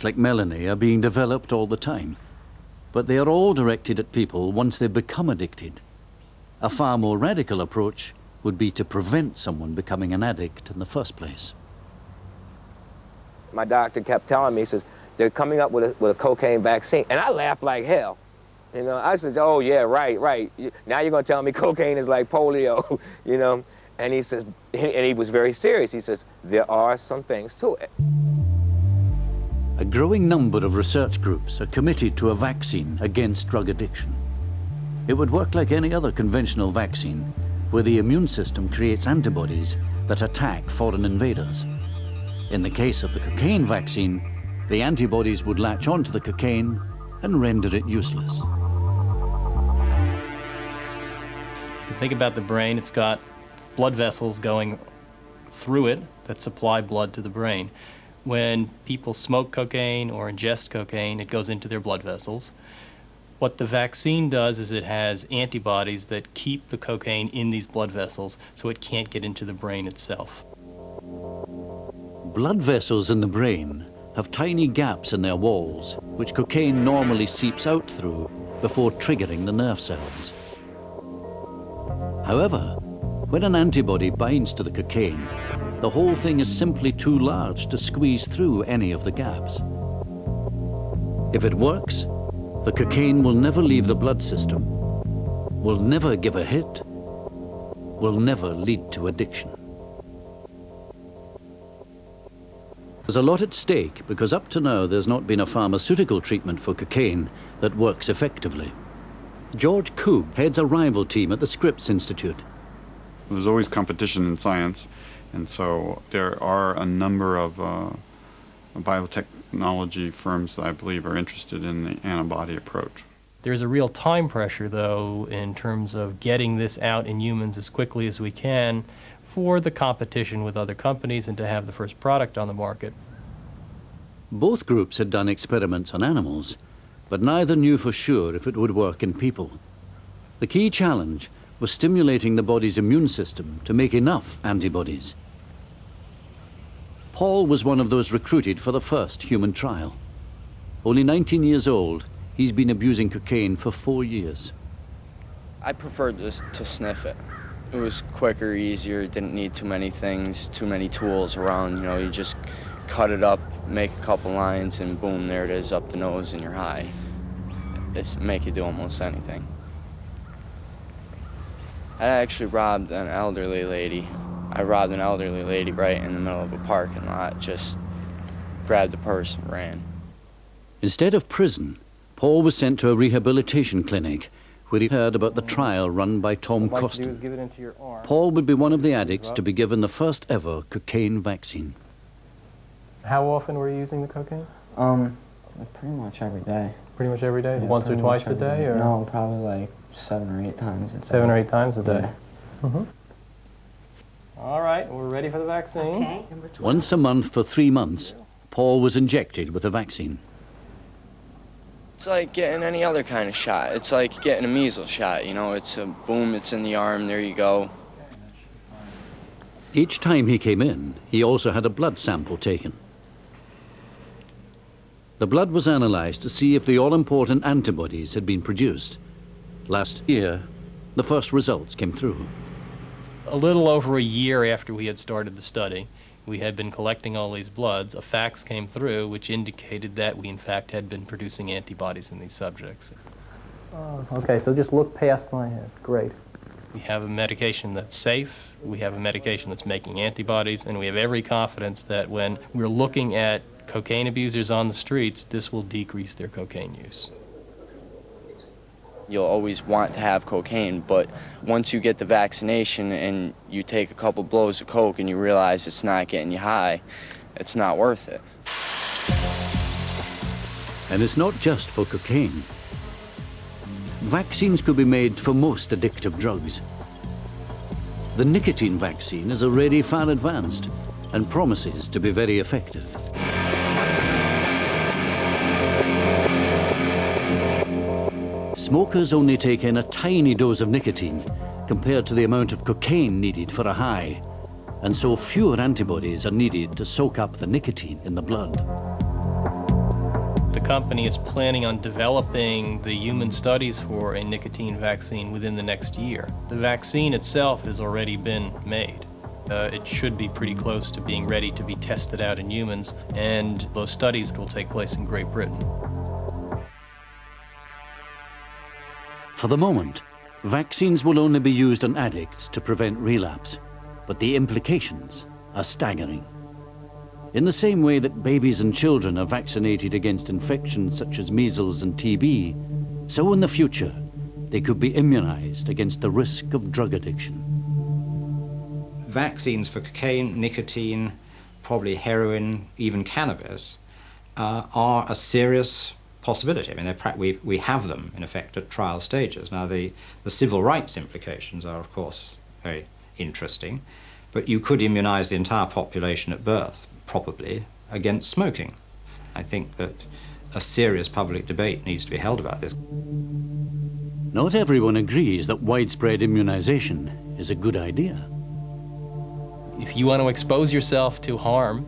like Melanie are being developed all the time, but they are all directed at people once they become addicted. A far more radical approach would be to prevent someone becoming an addict in the first place. My doctor kept telling me, he says, they're coming up with a cocaine vaccine. And I laughed like hell. You know, I said, oh yeah, right. Now you're gonna tell me cocaine is like polio, you know? And he says, and he was very serious. He says, there are some things to it. A growing number of research groups are committed to a vaccine against drug addiction. It would work like any other conventional vaccine, where the immune system creates antibodies that attack foreign invaders. In the case of the cocaine vaccine, the antibodies would latch onto the cocaine and render it useless. If you think about the brain, it's got blood vessels going through it that supply blood to the brain. When people smoke cocaine or ingest cocaine, it goes into their blood vessels. What the vaccine does is it has antibodies that keep the cocaine in these blood vessels so it can't get into the brain itself. Blood vessels in the brain have tiny gaps in their walls, which cocaine normally seeps out through before triggering the nerve cells. However, when an antibody binds to the cocaine, the whole thing is simply too large to squeeze through any of the gaps. If it works, the cocaine will never leave the blood system, will never give a hit, will never lead to addiction. There's a lot at stake because up to now there's not been a pharmaceutical treatment for cocaine that works effectively. George Koob heads a rival team at the Scripps Institute. There's always competition in science, and so there are a number of biotechnology firms that I believe are interested in the antibody approach. There's a real time pressure, though, in terms of getting this out in humans as quickly as we can for the competition with other companies and to have the first product on the market. Both groups had done experiments on animals, but neither knew for sure if it would work in people. The key challenge was stimulating the body's immune system to make enough antibodies. Paul was one of those recruited for the first human trial. Only 19 years old, he's been abusing cocaine for 4 years. I preferred to sniff it. It was quicker, easier, didn't need too many things, too many tools around. You know, you just cut it up, make a couple lines, and boom, there it is up the nose and you're high. It's make you do almost anything. I actually robbed an elderly lady. I robbed an elderly lady right in the middle of a parking lot, just grabbed the purse and ran. Instead of prison, Paul was sent to a rehabilitation clinic where he heard about the trial run by Tom Costin. Paul would be one of the addicts to be given the first ever cocaine vaccine. How often were you using the cocaine? Pretty much every day. Pretty much every day? Yeah, once or twice a day? Or? No, probably like 7 or 8 times a day. 7 or 8 times a day? Yeah. Mm-hmm. All right, we're ready for the vaccine. Okay, number 12. Once a month for 3 months, Paul was injected with a vaccine. It's like getting any other kind of shot. It's like getting a measles shot, you know, it's a boom, it's in the arm, there you go. Each time he came in, he also had a blood sample taken. The blood was analyzed to see if the all-important antibodies had been produced. Last year, the first results came through. A little over a year after we had started the study, we had been collecting all these bloods. A fax came through which indicated that we in fact had been producing antibodies in these subjects. Oh, okay, so just look past my head. Great. We have a medication that's safe, we have a medication that's making antibodies, and we have every confidence that when we're looking at cocaine abusers on the streets, this will decrease their cocaine use. You'll always want to have cocaine, but once you get the vaccination and you take a couple blows of coke and you realize it's not getting you high, it's not worth it. And it's not just for cocaine. Vaccines could be made for most addictive drugs. The nicotine vaccine is already far advanced and promises to be very effective. Smokers only take in a tiny dose of nicotine compared to the amount of cocaine needed for a high, and so fewer antibodies are needed to soak up the nicotine in the blood. company is planning on developing the human studies for a nicotine vaccine within the next year. The vaccine itself has already been made. It should be pretty close to being ready to be tested out in humans, and those studies will take place in Great Britain. For the moment, vaccines will only be used on addicts to prevent relapse, but the implications are staggering. In the same way that babies and children are vaccinated against infections such as measles and TB, so in the future, they could be immunized against the risk of drug addiction. Vaccines for cocaine, nicotine, probably heroin, even cannabis, are a serious possibility. I mean, we have them, in effect, at trial stages. Now, the civil rights implications are, of course, very interesting, but you could immunize the entire population at birth, probably, against smoking. I think that a serious public debate needs to be held about this. Not everyone agrees that widespread immunization is a good idea. If you want to expose yourself to harm,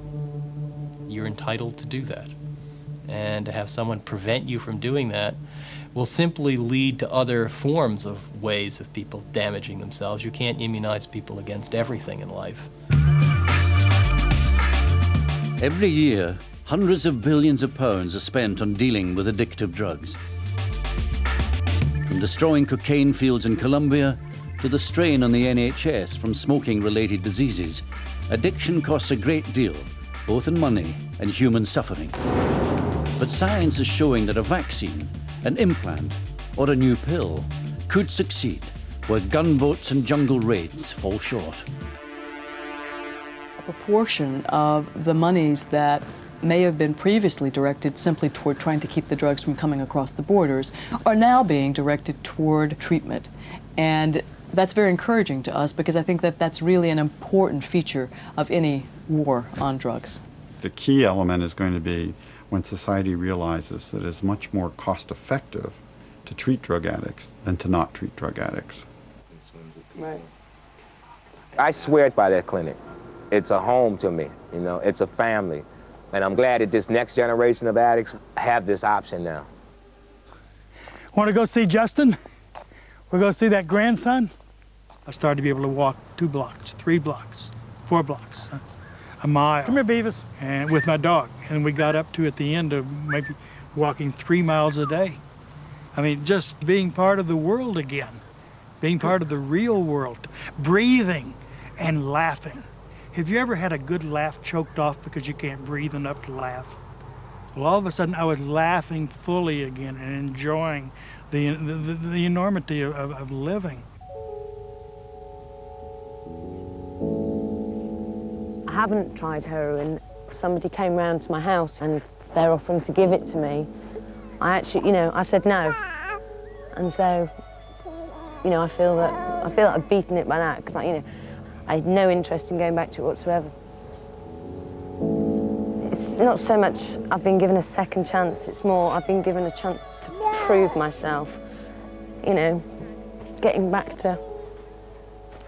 you're entitled to do that. And to have someone prevent you from doing that will simply lead to other forms of ways of people damaging themselves. You can't immunize people against everything in life. Every year, hundreds of billions of pounds are spent on dealing with addictive drugs. From destroying cocaine fields in Colombia to the strain on the NHS from smoking-related diseases, addiction costs a great deal, both in money and human suffering. But science is showing that a vaccine, an implant, or a new pill could succeed where gunboats and jungle raids fall short. A proportion of the monies that may have been previously directed simply toward trying to keep the drugs from coming across the borders are now being directed toward treatment. And that's very encouraging to us because I think that that's really an important feature of any war on drugs. The key element is going to be when society realizes that it's much more cost-effective to treat drug addicts than to not treat drug addicts. Right. I swear by that clinic. It's a home to me, you know, it's a family. And I'm glad that this next generation of addicts have this option now. Want to go see Justin? We'll go see that grandson. I started to be able to walk 2 blocks, 3 blocks, 4 blocks, a mile. Come here, Beavis. And with my dog. And we got up to at the end of maybe walking 3 miles a day. I mean, just being part of the world again, being part of the real world, breathing and laughing. Have you ever had a good laugh choked off because you can't breathe enough to laugh? Well, all of a sudden I was laughing fully again and enjoying the enormity of living. I haven't tried heroin. Somebody came round to my house and they're offering to give it to me. I actually, I said no. And so, I feel like I've beaten it by that because, I had no interest in going back to it whatsoever. It's not so much I've been given a second chance, it's more I've been given a chance to prove myself. Getting back to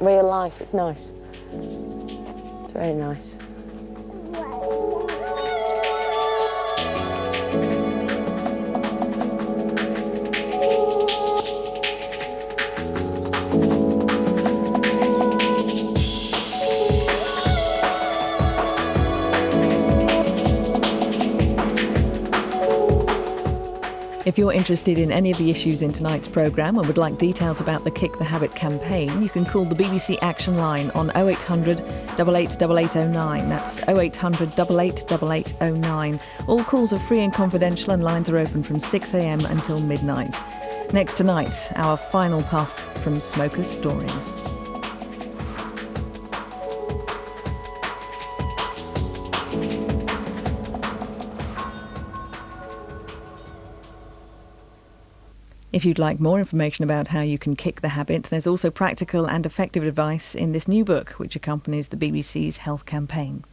real life, it's nice. It's very nice. If you're interested in any of the issues in tonight's programme and would like details about the Kick the Habit campaign, you can call the BBC Action Line on 0800 888809. That's 0800 888809. All calls are free and confidential and lines are open from 6 a.m. until midnight. Next tonight, our final puff from Smokers' Stories. If you'd like more information about how you can kick the habit, there's also practical and effective advice in this new book which accompanies the BBC's health campaign.